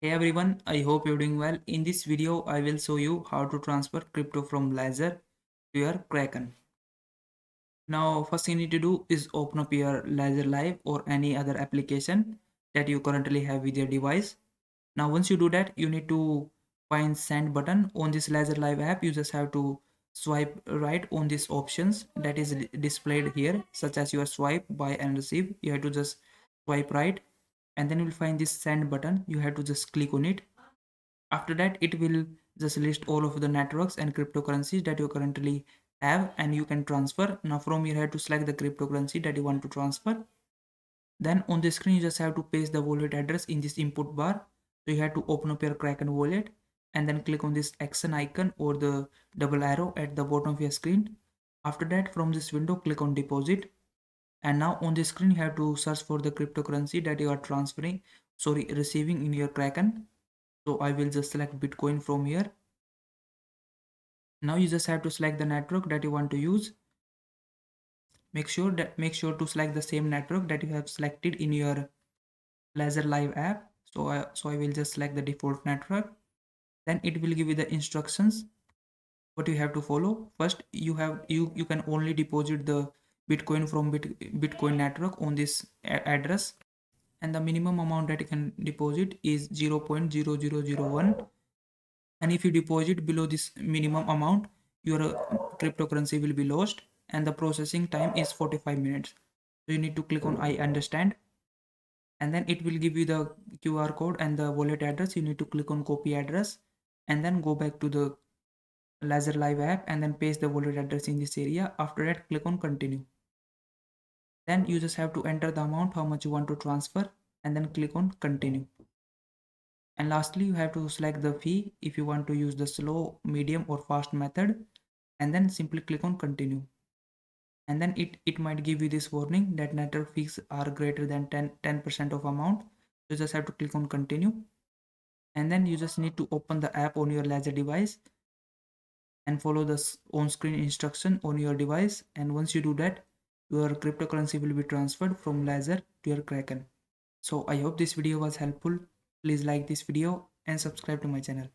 Hey everyone, I hope you're doing well. In this video, I will show you how to transfer crypto from Ledger to your Kraken. Now, first you need to do is open up your Ledger Live or any other application that you currently have with your device. Now, once you do that, you need to find send button on this Ledger Live app. You just have to swipe right on these options that is displayed here, such as your swipe, buy and receive. You have to just swipe right and then you'll find this send button. You have to just click on it. After that, it will just list all of the networks and cryptocurrencies that you currently have and you can transfer. Now from here, you have to select the cryptocurrency that you want to transfer. Then on the screen, you just have to paste the wallet address in this input bar. So you have to open up your Kraken wallet and then click on this action icon or the double arrow at the bottom of your screen. After that, from this window, click on deposit. And now on the screen, you have to search for the cryptocurrency that you are receiving in your Kraken. So I will just select Bitcoin from here. Now you just have to select the network that you want to use. Make sure to select the same network that you have selected in your Ledger Live app. So I will just select the default network. Then it will give you the instructions what you have to follow. First, you can only deposit the Bitcoin from Bitcoin network on this address, and the minimum amount that you can deposit is 0.0001. And if you deposit below this minimum amount, your cryptocurrency will be lost and the processing time is 45 minutes. So you need to click on I understand, and then it will give you the QR code and the wallet address. You need to click on copy address and then go back to the Ledger Live app and then paste the wallet address in this area. After that, click on continue. Then you just have to enter the amount how much you want to transfer and then click on continue. And lastly, you have to select the fee if you want to use the slow, medium or fast method, and then simply click on continue. And then it might give you this warning that network fees are greater than 10% of amount. You just have to click on continue. And then you just need to open the app on your Ledger device and follow the on-screen instruction on your device. And once you do that, your cryptocurrency will be transferred from Ledger to your Kraken. So I hope this video was helpful. Please like this video and subscribe to my channel.